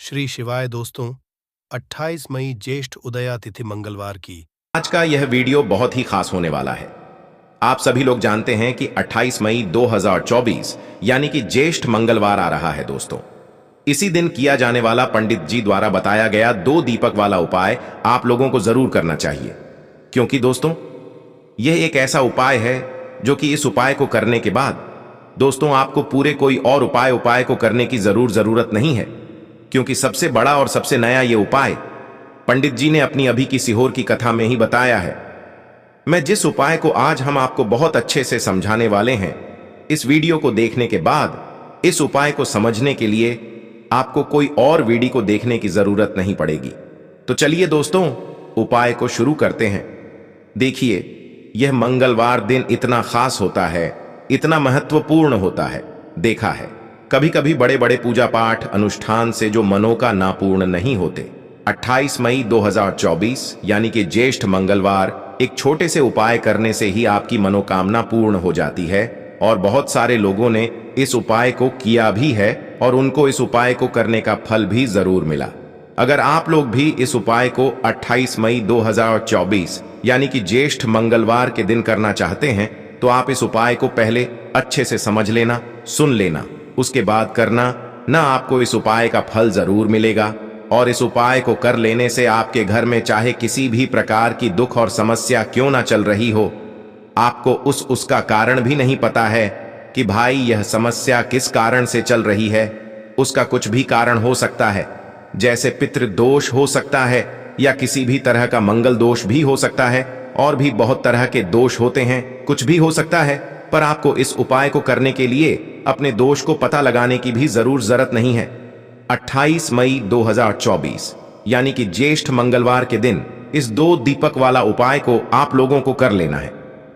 श्री शिवाय दोस्तों। 28 मई ज्येष्ठ उदया तिथि मंगलवार की। आज का यह वीडियो बहुत ही खास होने वाला है। आप सभी लोग जानते हैं कि 28 मई 2024 यानी कि ज्येष्ठ मंगलवार आ रहा है दोस्तों। इसी दिन किया जाने वाला पंडित जी द्वारा बताया गया 2 दीपक वाला उपाय आप लोगों को जरूर करना चाहिए, क्योंकि दोस्तों यह एक ऐसा उपाय है जो कि इस उपाय को करने के बाद दोस्तों आपको पूरे कोई और उपाय को करने की जरूरत नहीं है, क्योंकि सबसे बड़ा और सबसे नया यह उपाय पंडित जी ने अपनी अभी की सीहोर की कथा में ही बताया है। मैं जिस उपाय को आज हम आपको बहुत अच्छे से समझाने वाले हैं, इस वीडियो को देखने के बाद इस उपाय को समझने के लिए आपको कोई और वीडियो को देखने की जरूरत नहीं पड़ेगी। तो चलिए दोस्तों उपाय को शुरू करते हैं। देखिए, यह मंगलवार दिन इतना खास होता है, इतना महत्वपूर्ण होता है। देखा है कभी कभी बड़े बड़े पूजा पाठ अनुष्ठान से जो मनों का ना पूर्ण नहीं होते। 28 मई 2024 यानी कि ज्येष्ठ मंगलवार एक छोटे से उपाय करने से ही आपकी मनोकामना पूर्ण हो जाती है, और बहुत सारे लोगों ने इस उपाय को किया भी है और उनको इस उपाय को करने का फल भी जरूर मिला। अगर आप लोग भी इस उपाय को 28 मई 2024 यानी कि ज्येष्ठ मंगलवार के दिन करना चाहते हैं, तो आप इस उपाय को पहले अच्छे से समझ लेना, सुन लेना, उसके बाद करना ना। आपको इस उपाय का फल जरूर मिलेगा, और इस उपाय को कर लेने से आपके घर में चाहे किसी भी प्रकार की दुख और समस्या क्यों ना चल रही हो, आपको उसका कारण भी नहीं पता है कि भाई यह समस्या किस कारण से चल रही है। उसका कुछ भी कारण हो सकता है, जैसे पितृदोष हो सकता है या किसी भी तरह का मंगल दोष भी हो सकता है, और भी बहुत तरह के दोष होते हैं, कुछ भी हो सकता है। पर आपको इस उपाय को करने के लिए अपने दोष को पता लगाने की भी जरूरत नहीं है। 28 मई 2024 यानी कि ज्येष्ठ मंगलवार के दिन इस 2 दीपक वाला उपाय को आप लोगों को कर लेना है।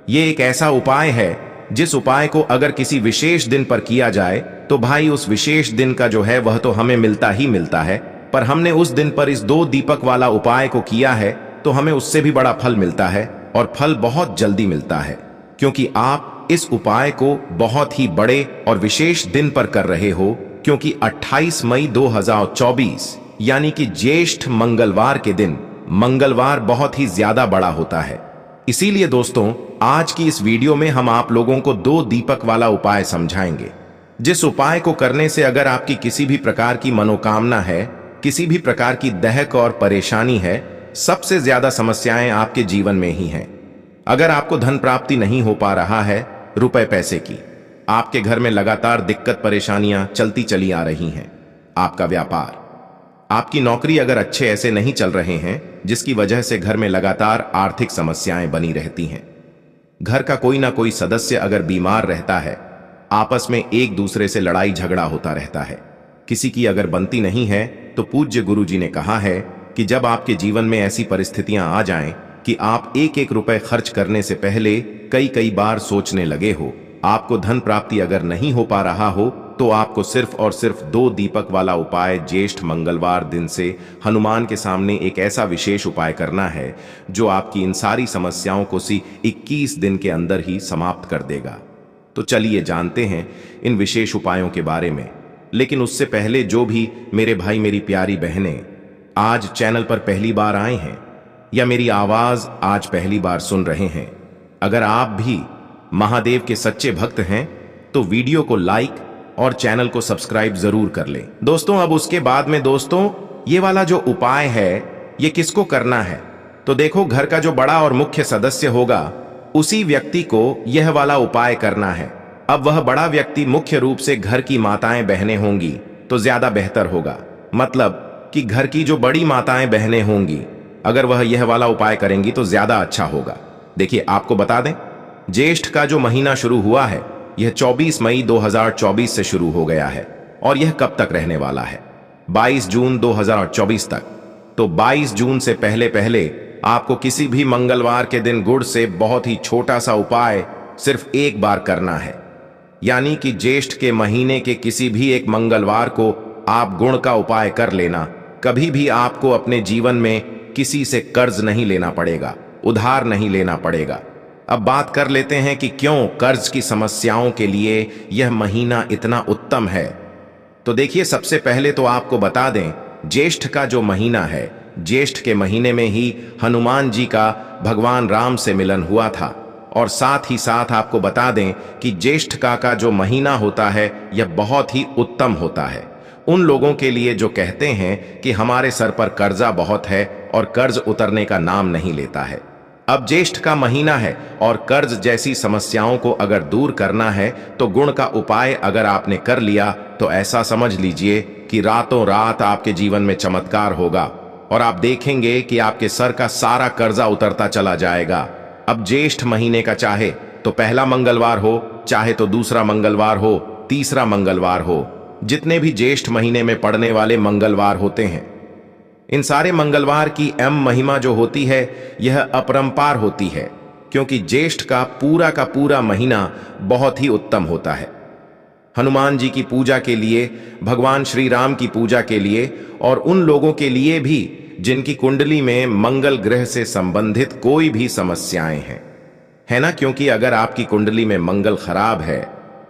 यह एक ऐसा उपाय है जिस उपाय को अगर किसी विशेष दिन पर किया जाए तो भाई उस विशेष दिन का जो है वह तो हमें मिलता ही मिलता है, पर हमने उस दिन पर इस 2 दीपक वाला उपाय को किया है तो हमें उससे भी बड़ा फल मिलता है, और फल बहुत जल्दी मिलता है, क्योंकि आप इस उपाय को बहुत ही बड़े और विशेष दिन पर कर रहे हो। क्योंकि 28 मई 2024 यानी कि ज्येष्ठ मंगलवार के दिन मंगलवार बहुत ही ज्यादा बड़ा होता है। इसीलिए दोस्तों आज की इस वीडियो में हम आप लोगों को 2 दीपक वाला उपाय समझाएंगे, जिस उपाय को करने से अगर आपकी किसी भी प्रकार की मनोकामना है, किसी भी प्रकार की दहक और परेशानी है, सबसे ज्यादा समस्याएं आपके जीवन में ही हैं। अगर आपको धन प्राप्ति नहीं हो पा रहा है, रुपए पैसे की, आपके घर में लगातार दिक्कत परेशानियां चलती चली आ रही हैं, आपका व्यापार, आपकी नौकरी अगर अच्छे ऐसे नहीं चल रहे हैं, जिसकी वजह से घर में लगातार आर्थिक समस्याएं बनी रहती हैं, घर का कोई ना कोई सदस्य अगर बीमार रहता है, आपस में एक दूसरे से लड़ाई झगड़ा होता रहता है, किसी की अगर बनती नहीं है, तो पूज्य गुरु जी ने कहा है कि जब आपके जीवन में ऐसी परिस्थितियां आ जाएं कि आप एक एक रुपए खर्च करने से पहले कई बार सोचने लगे हो, आपको धन प्राप्ति अगर नहीं हो पा रहा हो, तो आपको सिर्फ और सिर्फ 2 दीपक वाला उपाय ज्येष्ठ मंगलवार दिन से हनुमान के सामने एक ऐसा विशेष उपाय करना है जो आपकी इन सारी समस्याओं को 21 दिन के अंदर ही समाप्त कर देगा। तो चलिए जानते हैं इन विशेष उपायों के बारे में। लेकिन उससे पहले जो भी मेरे भाई मेरी प्यारी बहनें आज चैनल पर पहली बार आए हैं या मेरी आवाज आज पहली बार सुन रहे हैं, अगर आप भी महादेव के सच्चे भक्त हैं तो वीडियो को लाइक और चैनल को सब्सक्राइब जरूर कर लें। दोस्तों अब उसके बाद में दोस्तों ये वाला जो उपाय है ये किसको करना है, तो देखो घर का जो बड़ा और मुख्य सदस्य होगा उसी व्यक्ति को यह वाला उपाय करना है। अब वह बड़ा व्यक्ति मुख्य रूप से घर की माताएं बहनें होंगी तो ज्यादा बेहतर होगा, मतलब कि घर की जो बड़ी माताएं बहनें होंगी अगर वह यह वाला उपाय करेंगी तो ज्यादा अच्छा होगा। देखिए आपको बता दें, ज्येष्ठ का जो महीना शुरू हुआ है यह 24 मई 2024 से शुरू हो गया है, और यह कब तक रहने वाला है, 22 जून 2024 तक। तो 22 जून से पहले पहले आपको किसी भी मंगलवार के दिन गुड़ से बहुत ही छोटा सा उपाय सिर्फ एक बार करना है, यानी कि ज्येष्ठ के महीने के किसी भी एक मंगलवार को आप गुड़ का उपाय कर लेना। कभी भी आपको अपने जीवन में किसी से कर्ज नहीं लेना पड़ेगा, उधार नहीं लेना पड़ेगा। अब बात कर लेते हैं कि क्यों कर्ज की समस्याओं के लिए यह महीना इतना उत्तम है। तो देखिए सबसे पहले तो आपको बता दें ज्येष्ठ का जो महीना है, ज्येष्ठ के महीने में ही हनुमान जी का भगवान राम से मिलन हुआ था। और साथ ही साथ आपको बता दें कि ज्येष्ठ का जो महीना होता है यह बहुत ही उत्तम होता है उन लोगों के लिए जो कहते हैं कि हमारे सर पर कर्जा बहुत है और कर्ज उतरने का नाम नहीं लेता है। अब ज्येष्ठ का महीना है और कर्ज जैसी समस्याओं को अगर दूर करना है तो गुण का उपाय अगर आपने कर लिया तो ऐसा समझ लीजिए कि रातों रात आपके जीवन में चमत्कार होगा और आप देखेंगे कि आपके सर का सारा कर्जा उतरता चला जाएगा। अब ज्येष्ठ महीने का चाहे तो पहला मंगलवार हो, चाहे तो दूसरा मंगलवार हो, तीसरा मंगलवार हो, जितने भी ज्येष्ठ महीने में पड़ने वाले मंगलवार होते हैं, इन सारे मंगलवार की महिमा जो होती है यह अपरंपार होती है, क्योंकि ज्येष्ठ का पूरा महीना बहुत ही उत्तम होता है। हनुमान जी की पूजा के लिए, भगवान श्री राम की पूजा के लिए और उन लोगों के लिए भी जिनकी कुंडली में मंगल ग्रह से संबंधित कोई भी समस्याएं हैं, है ना। क्योंकि अगर आपकी कुंडली में मंगल खराब है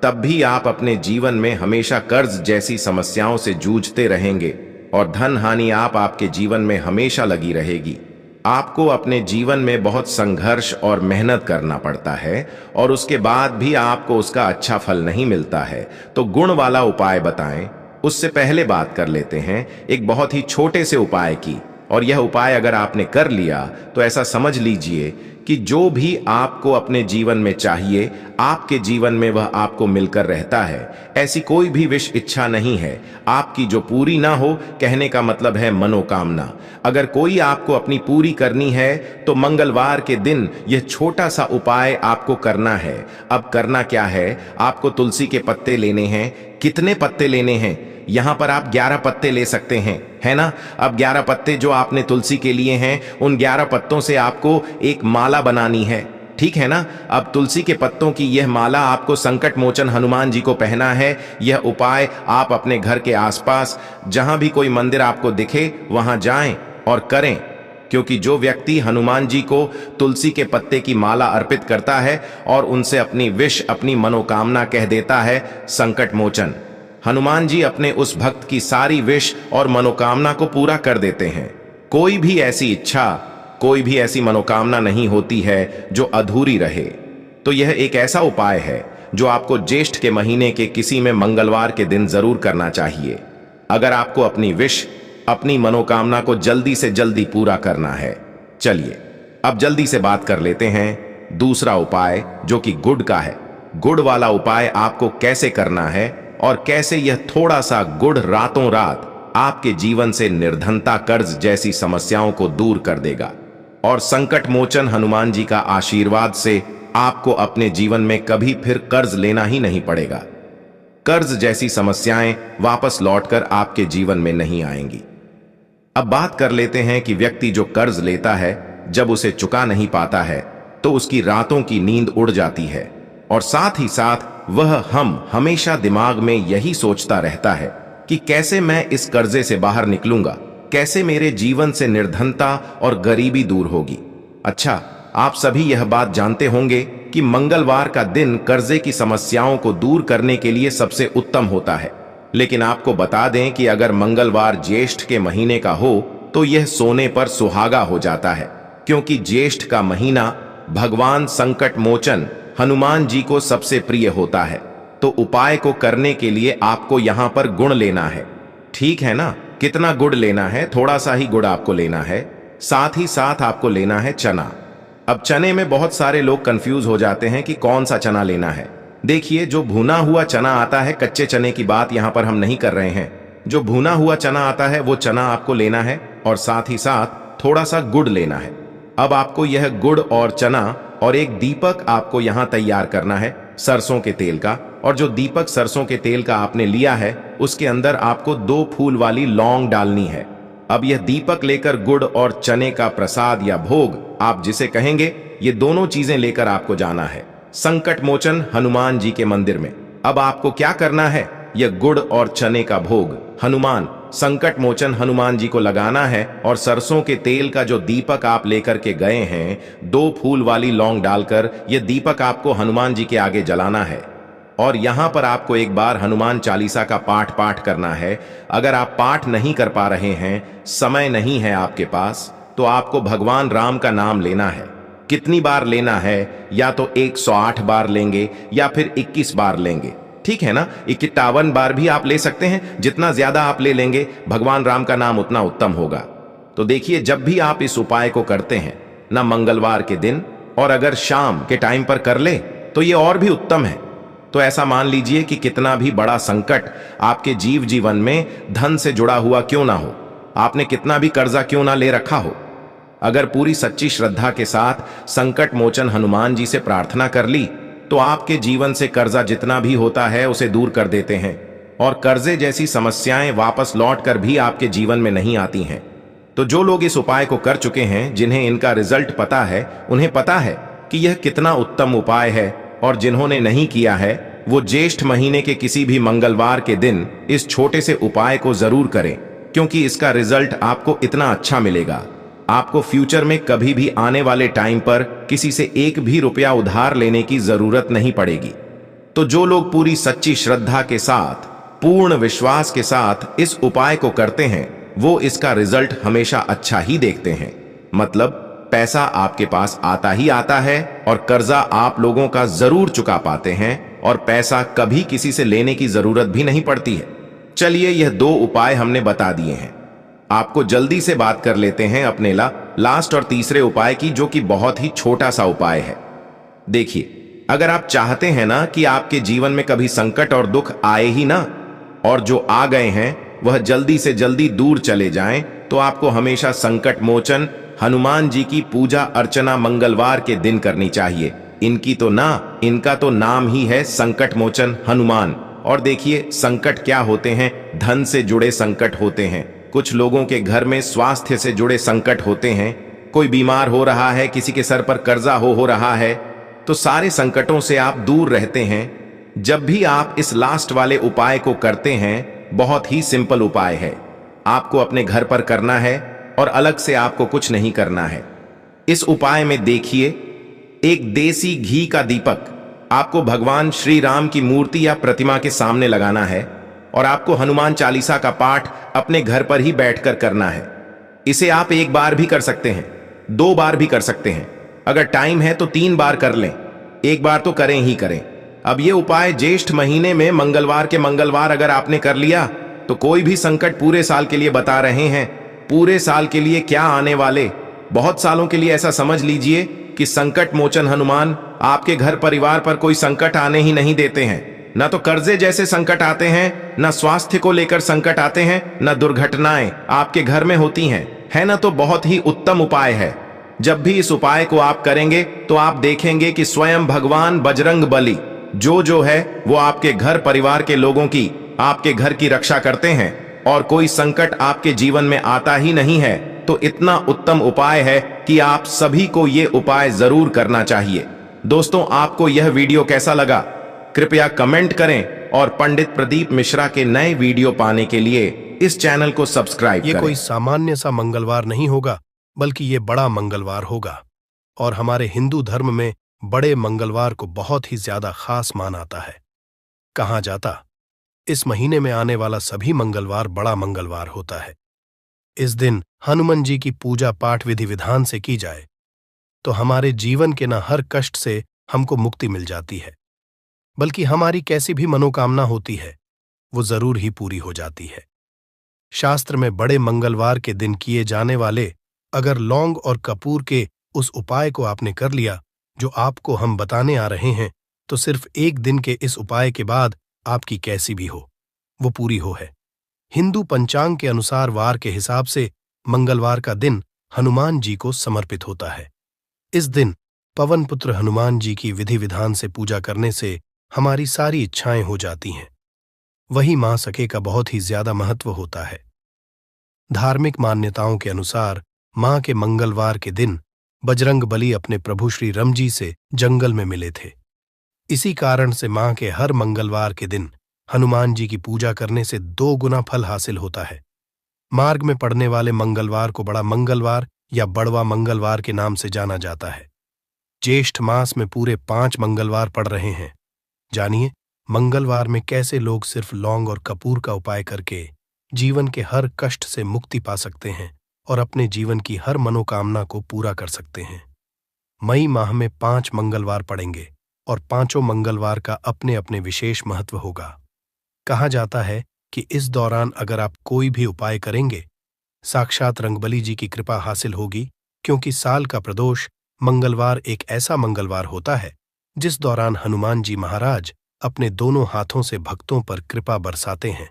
तब भी आप अपने जीवन में हमेशा कर्ज जैसी समस्याओं से जूझते रहेंगे और धन हानि आपके जीवन में हमेशा लगी रहेगी। आपको अपने जीवन में बहुत संघर्ष और मेहनत करना पड़ता है और उसके बाद भी आपको उसका अच्छा फल नहीं मिलता है। तो गुण वाला उपाय बताएं, उससे पहले बात कर लेते हैं एक बहुत ही छोटे से उपाय की। और यह उपाय अगर आपने कर लिया तो ऐसा समझ लीजिए कि जो भी आपको अपने जीवन में चाहिए आपके जीवन में वह आपको मिलकर रहता है। ऐसी कोई भी विश इच्छा नहीं है आपकी जो पूरी ना हो, कहने का मतलब है मनोकामना। अगर कोई आपको अपनी पूरी करनी है तो मंगलवार के दिन यह छोटा सा उपाय आपको करना है। अब करना क्या है, आपको तुलसी के पत्ते लेने हैं। कितने पत्ते लेने हैं? यहां पर आप 11 पत्ते ले सकते हैं, है ना। अब 11 पत्ते जो आपने तुलसी के लिए हैं, उन 11 पत्तों से आपको एक माला बनानी है, ठीक है ना। अब तुलसी के पत्तों की यह माला आपको संकट मोचन हनुमान जी को पहना है। यह उपाय आप अपने घर के आसपास जहां भी कोई मंदिर आपको दिखे वहां जाएं और करें, क्योंकि जो व्यक्ति हनुमान जी को तुलसी के पत्ते की माला अर्पित करता है और उनसे अपनी विश, अपनी मनोकामना कह देता है, संकट मोचन हनुमान जी अपने उस भक्त की सारी विश और मनोकामना को पूरा कर देते हैं। कोई भी ऐसी इच्छा, कोई भी ऐसी मनोकामना नहीं होती है जो अधूरी रहे। तो यह एक ऐसा उपाय है जो आपको ज्येष्ठ के महीने के किसी में मंगलवार के दिन जरूर करना चाहिए, अगर आपको अपनी विश, अपनी मनोकामना को जल्दी से जल्दी पूरा करना है। चलिए अब जल्दी से बात कर लेते हैं दूसरा उपाय जो कि गुड़ का है। गुड़ वाला उपाय आपको कैसे करना है और कैसे यह थोड़ा सा गुड़ रातों रात आपके जीवन से निर्धनता, कर्ज जैसी समस्याओं को दूर कर देगा और संकट मोचन हनुमान जी का आशीर्वाद से आपको अपने जीवन में कभी फिर कर्ज लेना ही नहीं पड़ेगा। कर्ज जैसी समस्याएं वापस लौटकर आपके जीवन में नहीं आएंगी। अब बात कर लेते हैं कि व्यक्ति जो कर्ज लेता है, जब उसे चुका नहीं पाता है तो उसकी रातों की नींद उड़ जाती है और साथ ही साथ वह हमेशा दिमाग में यही सोचता रहता है कि कैसे मैं इस कर्जे से बाहर निकलूंगा, कैसे मेरे जीवन से निर्धनता और गरीबी दूर होगी। अच्छा, आप सभी यह बात जानते होंगे कि मंगलवार का दिन कर्जे की समस्याओं को दूर करने के लिए सबसे उत्तम होता है। लेकिन आपको बता दें कि अगर मंगलवार ज्येष्ठ के महीने का हो तो यह सोने पर सुहागा हो जाता है, क्योंकि ज्येष्ठ का महीना भगवान संकट मोचन हनुमान जी को सबसे प्रिय होता है। तो उपाय को करने के लिए आपको यहां पर गुड़ लेना है, ठीक है ना। कितना गुड़ लेना है? थोड़ा सा ही गुड़ आपको लेना है। साथ ही साथ आपको लेना है चना। अब चने में बहुत सारे लोग कंफ्यूज हो जाते हैं कि कौन सा चना लेना है। देखिए, जो भुना हुआ चना आता है, कच्चे चने की बात यहां पर हम नहीं कर रहे हैं। जो भुना हुआ चना आता है वो चना आपको लेना है और साथ ही साथ थोड़ा सा गुड़ लेना है। अब आपको यह गुड़ और चना और एक दीपक आपको यहां तैयार करना है सरसों के तेल का। और जो दीपक सरसों के तेल का आपने लिया है उसके अंदर आपको 2 फूल वाली लौंग डालनी है। अब यह दीपक लेकर गुड़ और चने का प्रसाद या भोग, आप जिसे कहेंगे, ये दोनों चीजें लेकर आपको जाना है संकट मोचन हनुमान जी के मंदिर में। अब आपको क्या करना है, यह गुड़ और चने का भोग हनुमान संकट मोचन हनुमान जी को लगाना है और सरसों के तेल का जो दीपक आप लेकर के गए हैं, 2 फूल वाली लौंग डालकर यह दीपक आपको हनुमान जी के आगे जलाना है। और यहां पर आपको एक बार हनुमान चालीसा का पाठ करना है। अगर आप पाठ नहीं कर पा रहे हैं, समय नहीं है आपके पास, तो आपको भगवान राम का नाम लेना है। कितनी बार लेना है? या तो 108 बार लेंगे या फिर 21 बार लेंगे, ठीक है ना? 51 बार भी आप ले सकते हैं। जितना ज्यादा आप ले लेंगे भगवान राम का नाम उतना उत्तम होगा। तो देखिए, जब भी आप इस उपाय को करते हैं ना, मंगलवार के दिन और अगर शाम के टाइम पर कर ले तो ये और भी उत्तम है। तो ऐसा मान लीजिए कि कितना भी बड़ा संकट आपके जीवन में धन से जुड़ा हुआ क्यों ना हो, आपने कितना भी कर्जा क्यों ना ले रखा हो, अगर पूरी सच्ची श्रद्धा के साथ संकट मोचन हनुमान जी से प्रार्थना कर ली तो आपके जीवन से कर्जा जितना भी होता है उसे दूर कर देते हैं और कर्जे जैसी समस्याएं वापस लौट कर भी आपके जीवन में नहीं आती हैं। तो जो लोग इस उपाय को कर चुके हैं, जिन्हें इनका रिजल्ट पता है, उन्हें पता है कि यह कितना उत्तम उपाय है। और जिन्होंने नहीं किया है वो ज्येष्ठ महीने के किसी भी मंगलवार के दिन इस छोटे से उपाय को जरूर करें, क्योंकि इसका रिजल्ट आपको इतना अच्छा मिलेगा। आपको फ्यूचर में कभी भी आने वाले टाइम पर किसी से एक भी रुपया उधार लेने की जरूरत नहीं पड़ेगी। तो जो लोग पूरी सच्ची श्रद्धा के साथ, पूर्ण विश्वास के साथ इस उपाय को करते हैं, वो इसका रिजल्ट हमेशा अच्छा ही देखते हैं। मतलब पैसा आपके पास आता ही आता है और कर्जा आप लोगों का जरूर चुका पाते हैं और पैसा कभी किसी से लेने की जरूरत भी नहीं पड़ती है। चलिए, यह 2 उपाय हमने बता दिए हैं। आपको जल्दी से बात कर लेते हैं अपने लास्ट और तीसरे उपाय की, जो कि बहुत ही छोटा सा उपाय है। देखिए, अगर आप चाहते हैं ना कि आपके जीवन में कभी संकट और दुख आए ही ना, और जो आ गए हैं वह जल्दी से जल्दी दूर चले जाएं, तो आपको हमेशा संकट मोचन हनुमान जी की पूजा अर्चना मंगलवार के दिन करनी चाहिए। इनका तो नाम ही है संकट मोचन हनुमान। और देखिए, संकट क्या होते हैं? धन से जुड़े संकट होते हैं, कुछ लोगों के घर में स्वास्थ्य से जुड़े संकट होते हैं, कोई बीमार हो रहा है, किसी के सर पर कर्जा हो रहा है। तो सारे संकटों से आप दूर रहते हैं जब भी आप इस लास्ट वाले उपाय को करते हैं। बहुत ही सिंपल उपाय है, आपको अपने घर पर करना है और अलग से आपको कुछ नहीं करना है। इस उपाय में देखिए, एक देसी घी का दीपक आपको भगवान श्री राम की मूर्ति या प्रतिमा के सामने लगाना है और आपको हनुमान चालीसा का पाठ अपने घर पर ही बैठकर करना है। इसे आप 1 बार भी कर सकते हैं, 2 बार भी कर सकते हैं, अगर टाइम है तो 3 बार कर लें, 1 बार तो करें ही करें। अब ये उपाय ज्येष्ठ महीने में मंगलवार के मंगलवार अगर आपने कर लिया तो कोई भी संकट पूरे साल के लिए बता रहे हैं, पूरे साल के लिए क्या आने वाले बहुत सालों के लिए ऐसा समझ लीजिए कि संकट मोचन हनुमान आपके घर परिवार पर कोई संकट आने ही नहीं देते हैं। ना तो कर्जे जैसे संकट आते हैं, ना स्वास्थ्य को लेकर संकट आते हैं, ना दुर्घटनाएं आपके घर में होती हैं, है ना? तो बहुत ही उत्तम उपाय है। जब भी इस उपाय को आप करेंगे तो आप देखेंगे कि स्वयं भगवान बजरंग बली जो है वो आपके घर परिवार के लोगों की, आपके घर की रक्षा करते हैं और कोई संकट आपके जीवन में आता ही नहीं है। तो इतना उत्तम उपाय है कि आप सभी को ये उपाय जरूर करना चाहिए। दोस्तों, आपको यह वीडियो कैसा लगा? कृपया कमेंट करें और पंडित प्रदीप मिश्रा के नए वीडियो पाने के लिए इस चैनल को सब्सक्राइब करें। ये कोई सामान्य सा मंगलवार नहीं होगा, बल्कि ये बड़ा मंगलवार होगा। और हमारे हिंदू धर्म में बड़े मंगलवार को बहुत ही ज्यादा खास मान आता है। कहा जाता, इस महीने में आने वाला सभी मंगलवार बड़ा मंगलवार होता है। इस दिन हनुमान जी की पूजा पाठ विधि विधान से की जाए तो हमारे जीवन के न हर कष्ट से हमको मुक्ति मिल जाती है, बल्कि हमारी कैसी भी मनोकामना होती है वो जरूर ही पूरी हो जाती है। शास्त्र में बड़े मंगलवार के दिन किए जाने वाले अगर लौंग और कपूर के उस उपाय को आपने कर लिया जो आपको हम बताने आ रहे हैं, तो सिर्फ 1 दिन के इस उपाय के बाद आपकी कैसी भी हो वो पूरी हो है। हिंदू पंचांग के अनुसार वार के हिसाब से मंगलवार का दिन हनुमान जी को समर्पित होता है। इस दिन पवन पुत्र हनुमान जी की विधि विधान से पूजा करने से हमारी सारी इच्छाएं हो जाती हैं। वही मां सखे का बहुत ही ज्यादा महत्व होता है। धार्मिक मान्यताओं के अनुसार मां के मंगलवार के दिन बजरंग बली अपने प्रभु श्री राम जी से जंगल में मिले थे। इसी कारण से मां के हर मंगलवार के दिन हनुमान जी की पूजा करने से 2 गुना फल हासिल होता है। मार्ग में पड़ने वाले मंगलवार को बड़ा मंगलवार या बड़वा मंगलवार के नाम से जाना जाता है। ज्येष्ठ मास में पूरे 5 मंगलवार पड़ रहे हैं। जानिए, मंगलवार में कैसे लोग सिर्फ लौंग और कपूर का उपाय करके जीवन के हर कष्ट से मुक्ति पा सकते हैं और अपने जीवन की हर मनोकामना को पूरा कर सकते हैं। मई माह में 5 मंगलवार पड़ेंगे और पांचों मंगलवार का अपने अपने विशेष महत्व होगा। कहा जाता है कि इस दौरान अगर आप कोई भी उपाय करेंगे, साक्षात रंगबली जी की कृपा हासिल होगी, क्योंकि साल का प्रदोष मंगलवार एक ऐसा मंगलवार होता है जिस दौरान हनुमान जी महाराज अपने दोनों हाथों से भक्तों पर कृपा बरसाते हैं,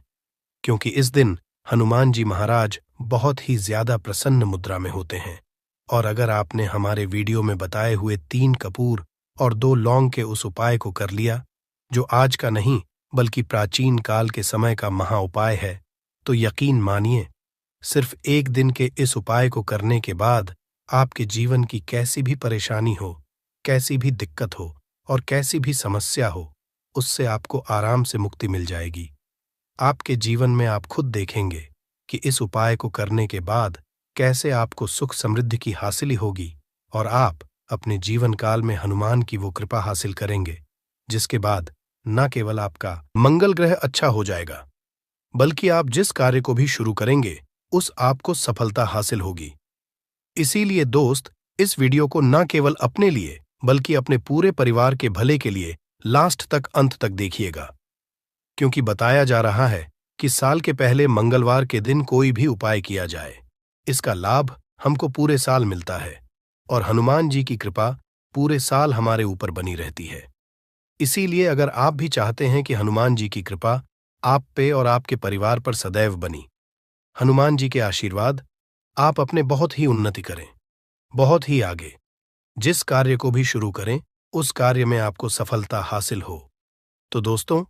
क्योंकि इस दिन हनुमान जी महाराज बहुत ही ज्यादा प्रसन्न मुद्रा में होते हैं। और अगर आपने हमारे वीडियो में बताए हुए 3 कपूर और 2 लौंग के उस उपाय को कर लिया, जो आज का नहीं बल्कि प्राचीन काल के समय का महा उपाय है, तो यकीन मानिए, सिर्फ एक दिन के इस उपाय को करने के बाद आपके जीवन की कैसी भी परेशानी हो, कैसी भी दिक्कत हो और कैसी भी समस्या हो, उससे आपको आराम से मुक्ति मिल जाएगी। आपके जीवन में आप खुद देखेंगे कि इस उपाय को करने के बाद कैसे आपको सुख समृद्धि की हासिल होगी और आप अपने जीवन काल में हनुमान की वो कृपा हासिल करेंगे, जिसके बाद न केवल आपका मंगल ग्रह अच्छा हो जाएगा, बल्कि आप जिस कार्य को भी शुरू करेंगे उस आपको सफलता हासिल होगी। इसीलिए दोस्त, इस वीडियो को न केवल अपने लिए बल्कि अपने पूरे परिवार के भले के लिए लास्ट तक अंत तक देखिएगा, क्योंकि बताया जा रहा है कि साल के पहले मंगलवार के दिन कोई भी उपाय किया जाए, इसका लाभ हमको पूरे साल मिलता है और हनुमान जी की कृपा पूरे साल हमारे ऊपर बनी रहती है। इसीलिए अगर आप भी चाहते हैं कि हनुमान जी की कृपा आप पे और आपके परिवार पर सदैव बनी, हनुमान जी के आशीर्वाद, आप अपने बहुत ही उन्नति करें, बहुत ही आगे, जिस कार्य को भी शुरू करें उस कार्य में आपको सफलता हासिल हो, तो दोस्तों,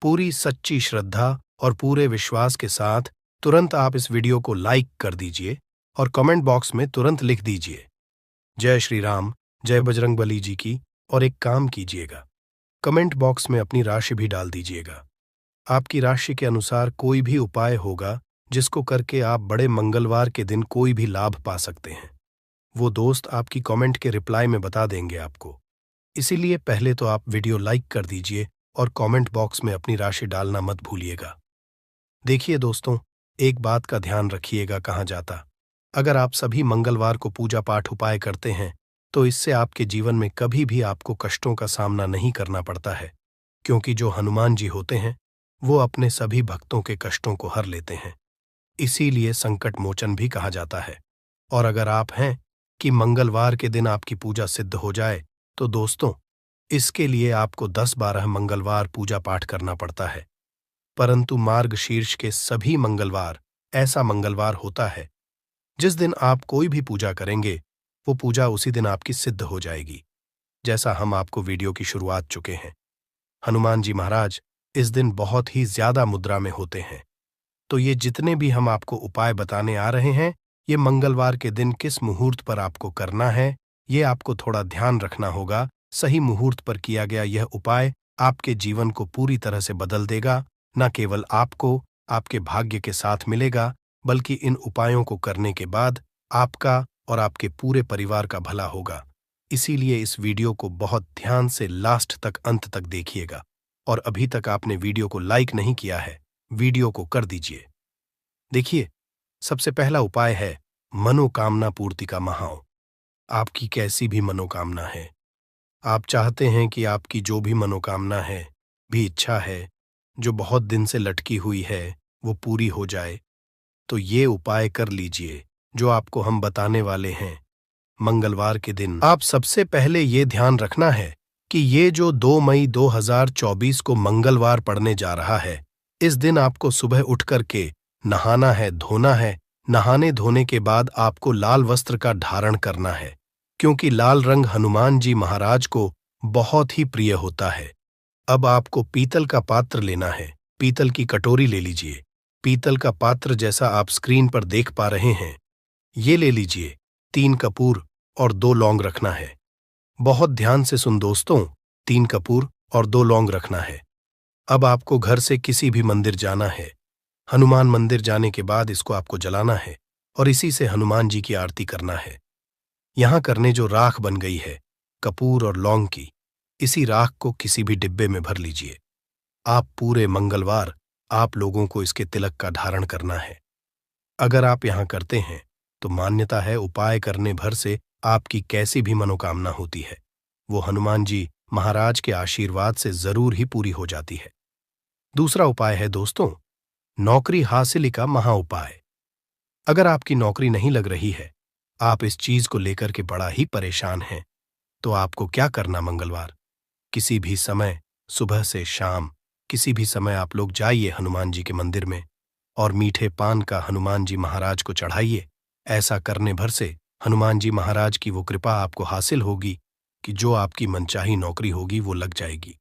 पूरी सच्ची श्रद्धा और पूरे विश्वास के साथ तुरंत आप इस वीडियो को लाइक कर दीजिए और कमेंट बॉक्स में तुरंत लिख दीजिए जय श्री राम, जय बजरंगबली जी की। और एक काम कीजिएगा, कमेंट बॉक्स में अपनी राशि भी डाल दीजिएगा। आपकी राशि के अनुसार कोई भी उपाय होगा जिसको करके आप बड़े मंगलवार के दिन कोई भी लाभ पा सकते हैं, वो दोस्त आपकी कमेंट के रिप्लाई में बता देंगे आपको। इसीलिए पहले तो आप वीडियो लाइक कर दीजिए और कमेंट बॉक्स में अपनी राशि डालना मत भूलिएगा। देखिए दोस्तों, एक बात का ध्यान रखिएगा, कहा जाता, अगर आप सभी मंगलवार को पूजा पाठ उपाय करते हैं तो इससे आपके जीवन में कभी भी आपको कष्टों का सामना नहीं करना पड़ता है, क्योंकि जो हनुमान जी होते हैं वो अपने सभी भक्तों के कष्टों को हर लेते हैं। इसीलिए संकट मोचन भी कहा जाता है। और अगर आप हैं कि मंगलवार के दिन आपकी पूजा सिद्ध हो जाए, तो दोस्तों, इसके लिए आपको 10-12 मंगलवार पूजा पाठ करना पड़ता है, परंतु मार्गशीर्ष के सभी मंगलवार ऐसा मंगलवार होता है जिस दिन आप कोई भी पूजा करेंगे वो पूजा उसी दिन आपकी सिद्ध हो जाएगी, जैसा हम आपको वीडियो की शुरुआत चुके हैं। हनुमान जी महाराज इस दिन बहुत ही ज्यादा मुद्रा में होते हैं, तो ये जितने भी हम आपको उपाय बताने आ रहे हैं, ये मंगलवार के दिन किस मुहूर्त पर आपको करना है, ये आपको थोड़ा ध्यान रखना होगा। सही मुहूर्त पर किया गया यह उपाय आपके जीवन को पूरी तरह से बदल देगा। न केवल आपको आपके भाग्य के साथ मिलेगा, बल्कि इन उपायों को करने के बाद आपका और आपके पूरे परिवार का भला होगा। इसीलिए इस वीडियो को बहुत ध्यान से लास्ट तक अंत तक देखिएगा। और अभी तक आपने वीडियो को लाइक नहीं किया है, वीडियो को कर दीजिए। देखिए, सबसे पहला उपाय है मनोकामना पूर्ति का महाव। आपकी कैसी भी मनोकामना है, आप चाहते हैं कि आपकी जो भी मनोकामना है, भी इच्छा है, जो बहुत दिन से लटकी हुई है, वो पूरी हो जाए, तो ये उपाय कर लीजिए जो आपको हम बताने वाले हैं। मंगलवार के दिन आप सबसे पहले ये ध्यान रखना है कि ये जो 2 मई 2024 को मंगलवार पड़ने जा रहा है, इस दिन आपको सुबह उठ करके नहाना है, धोना है। नहाने धोने के बाद आपको लाल वस्त्र का धारण करना है, क्योंकि लाल रंग हनुमान जी महाराज को बहुत ही प्रिय होता है। अब आपको पीतल का पात्र लेना है, पीतल की कटोरी ले लीजिए। पीतल का पात्र जैसा आप स्क्रीन पर देख पा रहे हैं, ये ले लीजिए। 3 कपूर और 2 लौंग रखना है। बहुत ध्यान से सुन दोस्तों, 3 कपूर और 2 लौंग रखना है। अब आपको घर से किसी भी मंदिर जाना है। हनुमान मंदिर जाने के बाद इसको आपको जलाना है और इसी से हनुमान जी की आरती करना है। यहां करने जो राख बन गई है कपूर और लौंग की, इसी राख को किसी भी डिब्बे में भर लीजिए आप पूरे मंगलवार आप लोगों को इसके तिलक का धारण करना है। अगर आप यहां करते हैं तो मान्यता है उपाय करने भर से आपकी कैसी भी मनोकामना होती है वो हनुमान जी महाराज के आशीर्वाद से जरूर ही पूरी हो जाती है। दूसरा उपाय है दोस्तों, नौकरी हासिल का महा उपाय। अगर आपकी नौकरी नहीं लग रही है, आप इस चीज को लेकर के बड़ा ही परेशान हैं, तो आपको क्या करना मंगलवार, किसी भी समय सुबह से शाम किसी भी समय आप लोग जाइए हनुमान जी के मंदिर में और मीठे पान का हनुमान जी महाराज को चढ़ाइए। ऐसा करने भर से हनुमान जी महाराज की वो कृपा आपको हासिल होगी कि जो आपकी मनचाही नौकरी होगी वो लग जाएगी।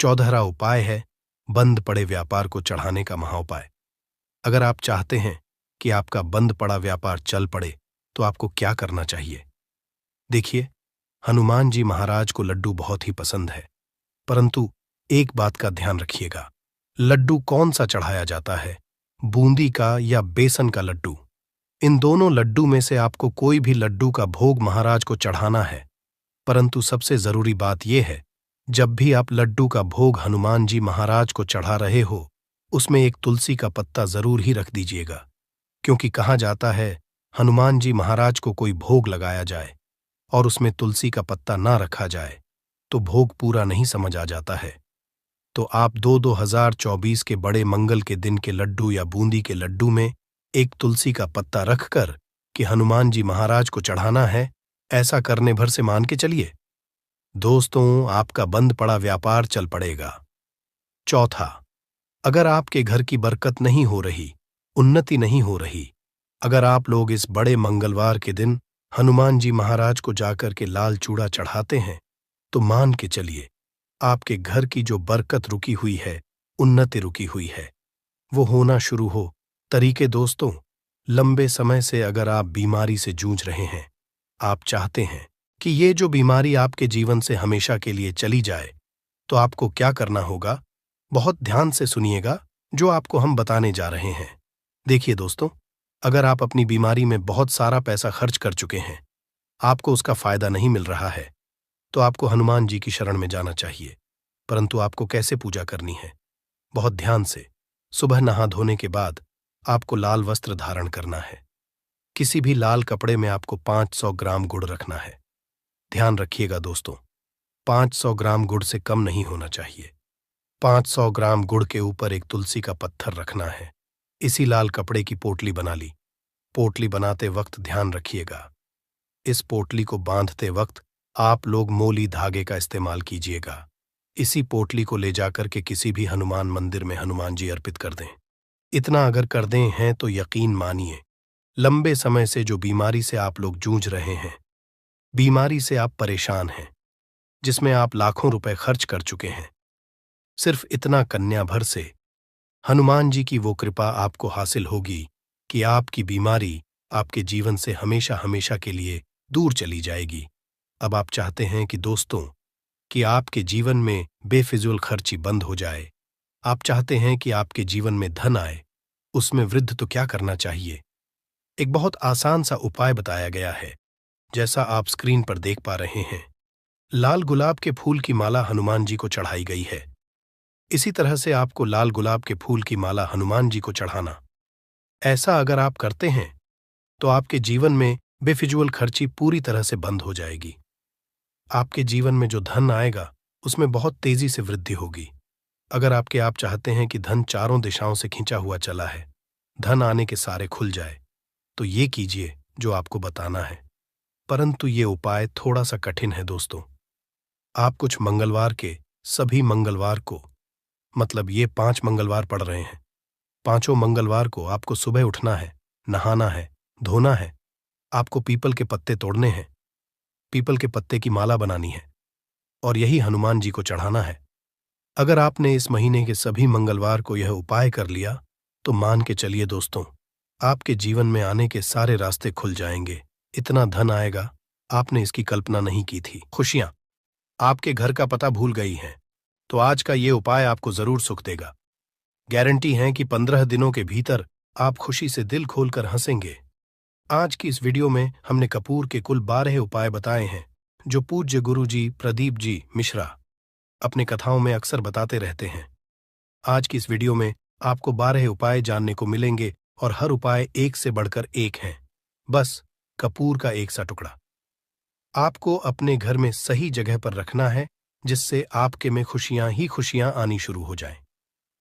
चौदहरा उपाय है बंद पड़े व्यापार को चढ़ाने का महाउपाय। अगर आप चाहते हैं कि आपका बंद पड़ा व्यापार चल पड़े तो आपको क्या करना चाहिए। देखिए, हनुमान जी महाराज को लड्डू बहुत ही पसंद है, परंतु एक बात का ध्यान रखिएगा, लड्डू कौन सा चढ़ाया जाता है, बूंदी का या बेसन का लड्डू। इन दोनों लड्डू में से आपको कोई भी लड्डू का भोग महाराज को चढ़ाना है, परंतु सबसे जरूरी बात यह है, जब भी आप लड्डू का भोग हनुमान जी महाराज को चढ़ा रहे हो उसमें एक तुलसी का पत्ता जरूर ही रख दीजिएगा, क्योंकि कहा जाता है हनुमान जी महाराज को कोई भोग लगाया जाए और उसमें तुलसी का पत्ता ना रखा जाए तो भोग पूरा नहीं समझ आ जाता है। तो आप 2024 के बड़े मंगल के दिन के लड्डू या बूंदी के लड्डू में एक तुलसी का पत्ता रखकर कि हनुमान जी महाराज को चढ़ाना है, ऐसा करने भर से मान के चलिए दोस्तों, आपका बंद पड़ा व्यापार चल पड़ेगा। चौथा, अगर आपके घर की बरकत नहीं हो रही, उन्नति नहीं हो रही, अगर आप लोग इस बड़े मंगलवार के दिन हनुमान जी महाराज को जाकर के लाल चूड़ा चढ़ाते हैं तो मान के चलिए आपके घर की जो बरकत रुकी हुई है, उन्नति रुकी हुई है, वो होना शुरू हो। तरीके दोस्तों, लंबे समय से अगर आप बीमारी से जूझ रहे हैं, आप चाहते हैं कि ये जो बीमारी आपके जीवन से हमेशा के लिए चली जाए, तो आपको क्या करना होगा, बहुत ध्यान से सुनिएगा जो आपको हम बताने जा रहे हैं। देखिए दोस्तों, अगर आप अपनी बीमारी में बहुत सारा पैसा खर्च कर चुके हैं, आपको उसका फायदा नहीं मिल रहा है, तो आपको हनुमान जी की शरण में जाना चाहिए। परंतु आपको कैसे पूजा करनी है, बहुत ध्यान से। सुबह नहा धोने के बाद आपको लाल वस्त्र धारण करना है। किसी भी लाल कपड़े में आपको 500 ग्राम गुड़ रखना है। ध्यान रखिएगा दोस्तों, 500 ग्राम गुड़ से कम नहीं होना चाहिए। 500 ग्राम गुड़ के ऊपर एक तुलसी का पत्थर रखना है। इसी लाल कपड़े की पोटली बना ली। पोटली बनाते वक्त ध्यान रखिएगा, इस पोटली को बांधते वक्त आप लोग मोली धागे का इस्तेमाल कीजिएगा। इसी पोटली को ले जाकर के किसी भी हनुमान मंदिर में हनुमान जी अर्पित कर दें। इतना अगर कर दें हैं तो यकीन मानिए, लंबे समय से जो बीमारी से आप लोग जूझ रहे हैं, बीमारी से आप परेशान हैं, जिसमें आप लाखों रुपए खर्च कर चुके हैं, सिर्फ इतना कन्या भर से हनुमान जी की वो कृपा आपको हासिल होगी कि आपकी बीमारी आपके जीवन से हमेशा हमेशा के लिए दूर चली जाएगी। अब आप चाहते हैं कि दोस्तों कि आपके जीवन में बेफिजूल खर्ची बंद हो जाए, आप चाहते हैं कि आपके जीवन में धन आए, उसमें वृद्धि, तो क्या करना चाहिए। एक बहुत आसान सा उपाय बताया गया है, जैसा आप स्क्रीन पर देख पा रहे हैं। लाल गुलाब के फूल की माला हनुमान जी को चढ़ाई गई है। इसी तरह से आपको लाल गुलाब के फूल की माला हनुमान जी को चढ़ाना। ऐसा अगर आप करते हैं तो आपके जीवन में बेफिजूल खर्ची पूरी तरह से बंद हो जाएगी। आपके जीवन में जो धन आएगा उसमें बहुत तेजी से वृद्धि होगी। अगर आप चाहते हैं कि धन चारों दिशाओं से खींचा हुआ चला है, धन आने के सारे खुल जाए, तो ये कीजिए जो आपको बताना है। परंतु ये उपाय थोड़ा सा कठिन है दोस्तों। आप कुछ मंगलवार के सभी मंगलवार को, मतलब ये 5 मंगलवार पड़ रहे हैं, 5 मंगलवार को आपको सुबह उठना है, नहाना है, धोना है, आपको पीपल के पत्ते तोड़ने हैं, पीपल के पत्ते की माला बनानी है और यही हनुमान जी को चढ़ाना है। अगर आपने इस महीने के सभी मंगलवार को यह उपाय कर लिया तो मान के चलिए दोस्तों, आपके जीवन में आने के सारे रास्ते खुल जाएंगे। इतना धन आएगा, आपने इसकी कल्पना नहीं की थी। खुशियां आपके घर का पता भूल गई हैं, तो आज का ये उपाय आपको जरूर सुख देगा। गारंटी है कि 15 दिनों के भीतर आप खुशी से दिल खोलकर हंसेंगे। आज की इस वीडियो में हमने कपूर के कुल 12 उपाय बताए हैं, जो पूज्य गुरु जी प्रदीप जी मिश्रा अपने कथाओं में अक्सर बताते रहते हैं। आज की इस वीडियो में आपको 12 उपाय जानने को मिलेंगे और हर उपाय एक से बढ़कर एक हैं। बस कपूर का एक सा टुकड़ा आपको अपने घर में सही जगह पर रखना है, जिससे आपके में खुशियां ही खुशियां आनी शुरू हो जाएं।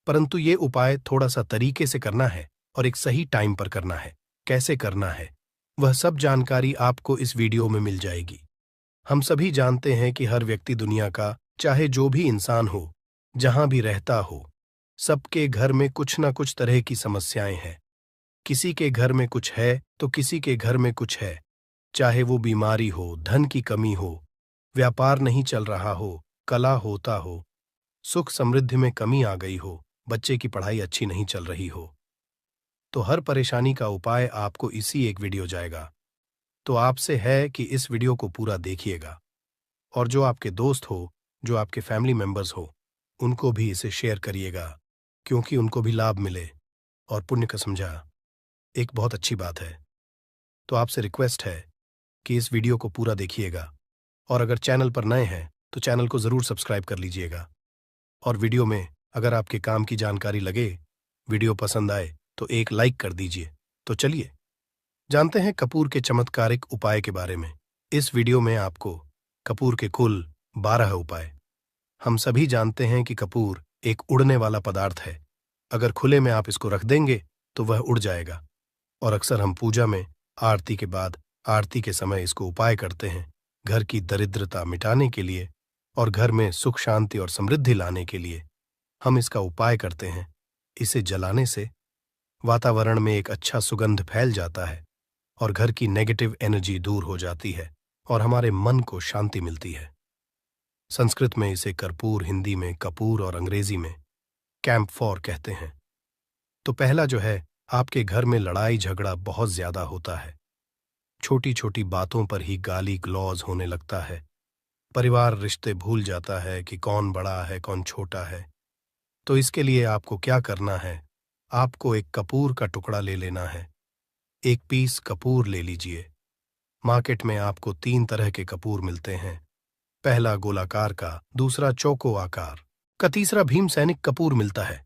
परंतु ये उपाय थोड़ा सा तरीके से करना है और एक सही टाइम पर करना है। कैसे करना है, वह सब जानकारी आपको इस वीडियो में मिल जाएगी। हम सभी जानते हैं कि हर व्यक्ति दुनिया का, चाहे जो भी इंसान हो, जहां भी रहता हो, सबके घर में कुछ ना कुछ तरह की समस्याएं हैं। किसी के घर में कुछ है तो किसी के घर में कुछ है। चाहे वो बीमारी हो, धन की कमी हो, व्यापार नहीं चल रहा हो, कला होता हो, सुख समृद्धि में कमी आ गई हो, बच्चे की पढ़ाई अच्छी नहीं चल रही हो, तो हर परेशानी का उपाय आपको इसी एक वीडियो जाएगा। तो आपसे है कि इस वीडियो को पूरा देखिएगा और जो आपके दोस्त हो, जो आपके फैमिली मेंबर्स हो, उनको भी इसे शेयर करिएगा, क्योंकि उनको भी लाभ मिले और पुण्य का समझा एक बहुत अच्छी बात है। तो आपसे रिक्वेस्ट है कि इस वीडियो को पूरा देखिएगा और अगर चैनल पर नए हैं तो चैनल को ज़रूर सब्सक्राइब कर लीजिएगा। और वीडियो में अगर आपके काम की जानकारी लगे, वीडियो पसंद आए तो एक लाइक कर दीजिए। तो चलिए जानते हैं कपूर के चमत्कारिक उपाय के बारे में। इस वीडियो में आपको कपूर के कुल 12 उपाय। हम सभी जानते हैं कि कपूर एक उड़ने वाला पदार्थ है। अगर खुले में आप इसको रख देंगे तो वह उड़ जाएगा। और अक्सर हम पूजा में आरती के बाद, आरती के समय इसको उपाय करते हैं, घर की दरिद्रता मिटाने के लिए और घर में सुख शांति और समृद्धि लाने के लिए हम इसका उपाय करते हैं। इसे जलाने से वातावरण में एक अच्छा सुगंध फैल जाता है और घर की नेगेटिव एनर्जी दूर हो जाती है और हमारे मन को शांति मिलती है। संस्कृत में इसे कर्पूर, हिंदी में कपूर और अंग्रेजी में कैंपफॉर कहते हैं। तो पहला जो है, आपके घर में लड़ाई झगड़ा बहुत ज्यादा होता है। छोटी छोटी बातों पर ही गाली गलौज होने लगता है। परिवार रिश्ते भूल जाता है कि कौन बड़ा है कौन छोटा है। तो इसके लिए आपको क्या करना है, आपको एक कपूर का टुकड़ा ले लेना है। एक पीस कपूर ले लीजिए। मार्केट में आपको 3 तरह के कपूर मिलते हैं। पहला गोलाकार का, दूसरा चौको आकार का, तीसरा भीम सैनिक कपूर मिलता है,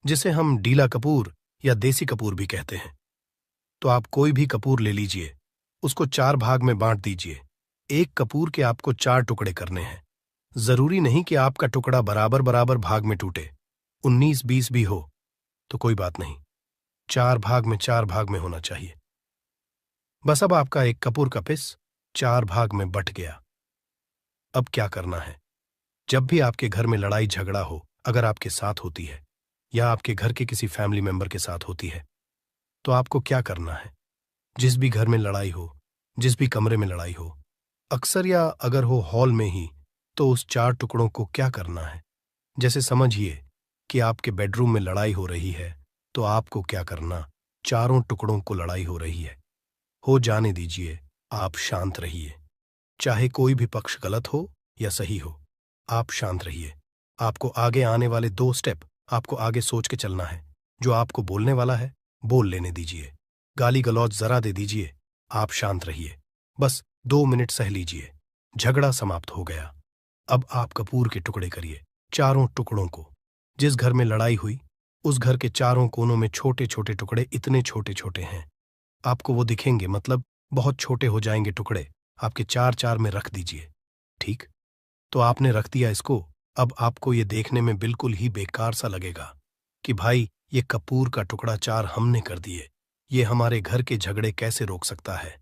जिसे हम डीला कपूर या देसी कपूर भी कहते हैं। तो आप कोई भी कपूर ले लीजिए, उसको 4 भाग में बांट दीजिए। एक कपूर के आपको 4 टुकड़े करने हैं। जरूरी नहीं कि आपका टुकड़ा बराबर बराबर भाग में टूटे, 19-20 भी हो तो कोई बात नहीं, 4 भाग में 4 भाग में होना चाहिए। बस अब आपका एक कपूर का पिस 4 भाग में बट गया। अब क्या करना है, जब भी आपके घर में लड़ाई झगड़ा हो, अगर आपके साथ होती है या आपके घर के किसी फैमिली मेंबर के साथ होती है, तो आपको क्या करना है। जिस भी घर में लड़ाई हो, जिस भी कमरे में लड़ाई हो, अक्सर या अगर हो हॉल में ही, तो उस 4 टुकड़ों को क्या करना है। जैसे समझिए कि आपके बेडरूम में लड़ाई हो रही है, तो आपको क्या करना, चारों टुकड़ों को लड़ाई हो रही है, हो जाने दीजिए, आप शांत रहिए। चाहे कोई भी पक्ष गलत हो या सही हो, आप शांत रहिए। आपको आगे आने वाले 2 स्टेप आपको आगे सोच के चलना है। जो आपको बोलने वाला है, बोल लेने दीजिए। गाली गलौज जरा दे दीजिए, आप शांत रहिए। बस 2 मिनट सह लीजिए, झगड़ा समाप्त हो गया। अब आप कपूर के टुकड़े करिए, चारों टुकड़ों को। जिस घर में लड़ाई हुई, उस घर के चारों कोनों में छोटे छोटे टुकड़े, इतने छोटे छोटे हैं आपको वो दिखेंगे, मतलब बहुत छोटे हो जाएंगे टुकड़े। आपके 4-4 में रख दीजिए। ठीक, तो आपने रख दिया इसको। अब आपको ये देखने में बिल्कुल ही बेकार सा लगेगा कि भाई ये कपूर का टुकड़ा 4 हमने कर दिए, ये हमारे घर के झगड़े कैसे रोक सकता है।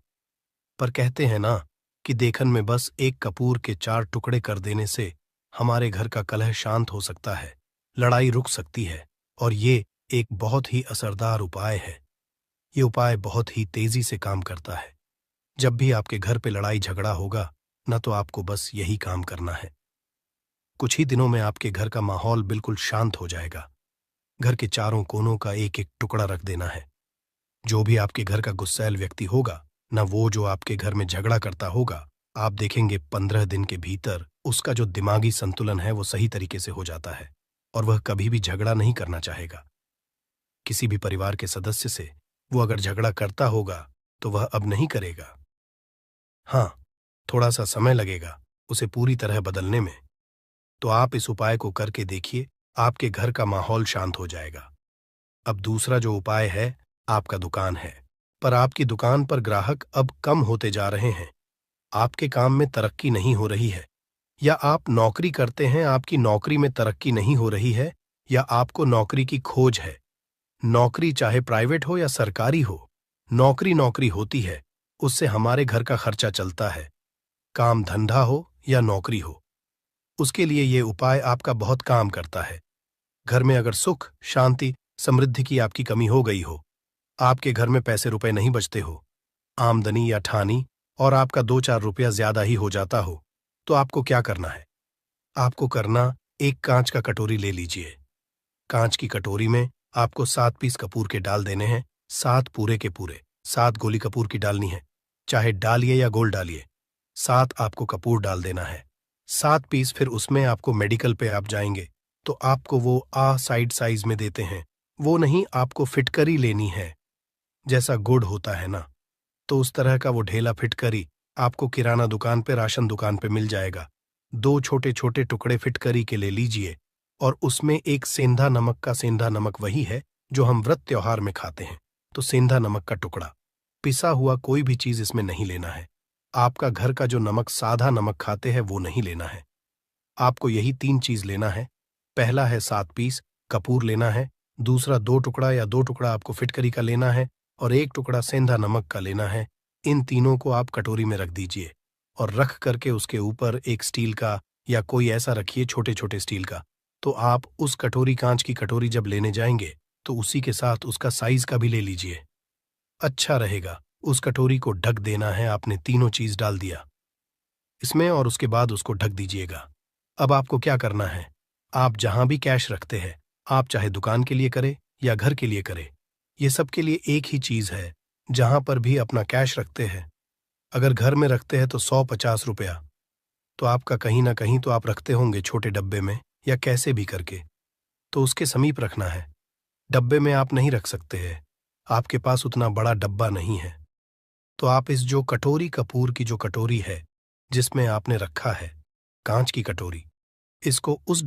पर कहते हैं ना कि देखन में बस एक कपूर के 4 टुकड़े कर देने से हमारे घर का कलह शांत हो सकता है, लड़ाई रुक सकती है। और ये एक बहुत ही असरदार उपाय है। ये उपाय बहुत ही तेजी से काम करता है। जब भी आपके घर पे लड़ाई झगड़ा होगा ना, तो आपको बस यही काम करना है। कुछ ही दिनों में आपके घर का माहौल बिल्कुल शांत हो जाएगा। घर के चारों कोनों का एक एक टुकड़ा रख देना है। जो भी आपके घर का गुस्सैल व्यक्ति होगा ना, वो जो आपके घर में झगड़ा करता होगा, आप देखेंगे 15 दिन के भीतर उसका जो दिमागी संतुलन है वो सही तरीके से हो जाता है और वह कभी भी झगड़ा नहीं करना चाहेगा। किसी भी परिवार के सदस्य से वो अगर झगड़ा करता होगा तो वह अब नहीं करेगा। हाँ, थोड़ा सा समय लगेगा उसे पूरी तरह बदलने में। तो आप इस उपाय को करके देखिए, आपके घर का माहौल शांत हो जाएगा। अब दूसरा जो उपाय है, आपका दुकान है। पर आपकी दुकान पर ग्राहक अब कम होते जा रहे हैं। आपके काम में तरक्की नहीं हो रही है, या आप नौकरी करते हैं, आपकी नौकरी में तरक्की नहीं हो रही है, या आपको नौकरी की खोज है। नौकरी चाहे प्राइवेट हो या सरकारी हो, नौकरी नौकरी होती है, उससे हमारे घर का खर्चा चलता है। काम धंधा हो या नौकरी हो, उसके लिए ये उपाय आपका बहुत काम करता है। घर में अगर सुख, शांति, समृद्धि की आपकी कमी हो गई हो, आपके घर में पैसे रुपए नहीं बचते हो, आमदनी या ठानी और आपका 2-4 रुपया ज्यादा ही हो जाता हो, तो आपको क्या करना है? आपको करना, एक कांच का कटोरी ले लीजिए। कांच की कटोरी में आपको 7 पीस कपूर के डाल देने हैं, 7 पूरे के पूरे। 7 गोली कपूर की डालनी है, चाहे डालिए या गोल डालिए। 7 आपको कपूर डाल देना है, 7 पीस। फिर उसमें आपको मेडिकल पे आप जाएंगे तो आपको वो साइड साइज में देते हैं, वो नहीं, आपको फिटकरी लेनी है। जैसा गुड़ होता है ना, तो उस तरह का वो ढेला फिटकरी आपको किराना दुकान पे, राशन दुकान पे मिल जाएगा। 2 छोटे छोटे टुकड़े फिटकरी के ले लीजिए, और उसमें एक सेंधा नमक का, सेंधा नमक वही है जो हम व्रत त्योहार में खाते हैं, तो सेंधा नमक का टुकड़ा। पिसा हुआ कोई भी चीज इसमें नहीं लेना है। आपका घर का जो नमक, साधा नमक खाते हैं, वो नहीं लेना है। आपको यही 3 चीज लेना है। पहला है 7 पीस कपूर लेना है, दूसरा 2 टुकड़ा या 2 टुकड़ा आपको फिटकरी का लेना है, और 1 टुकड़ा सेंधा नमक का लेना है। इन तीनों को आप कटोरी में रख दीजिए, और रख करके उसके ऊपर एक स्टील का या कोई ऐसा रखिए, छोटे छोटे स्टील का। तो आप उस कटोरी, कांच की कटोरी जब लेने जाएंगे तो उसी के साथ उसका साइज का भी ले लीजिए, अच्छा रहेगा। उस कटोरी को ढक देना है, आपने तीनों चीज डाल दिया इसमें, और उसके बाद उसको ढक दीजिएगा। अब आपको क्या करना है, आप जहां भी कैश रखते हैं, आप चाहे दुकान के लिए करें या घर के लिए करें, ये सब के लिए एक ही चीज है। जहां पर भी अपना कैश रखते हैं, अगर घर में रखते हैं तो 100-50 रुपया, तो आपका कहीं ना कहीं तो आप रखते होंगे छोटे डब्बे में या कैसे भी करके, तो उसके समीप रखना है। डब्बे में आप नहीं रख सकते हैं, आपके पास उतना बड़ा डब्बा नहीं है। तो आप इस जो कटोरी, कपूर की जो कटोरी है जिसमें आपने रखा है, कांच की कटोरी, इसको उस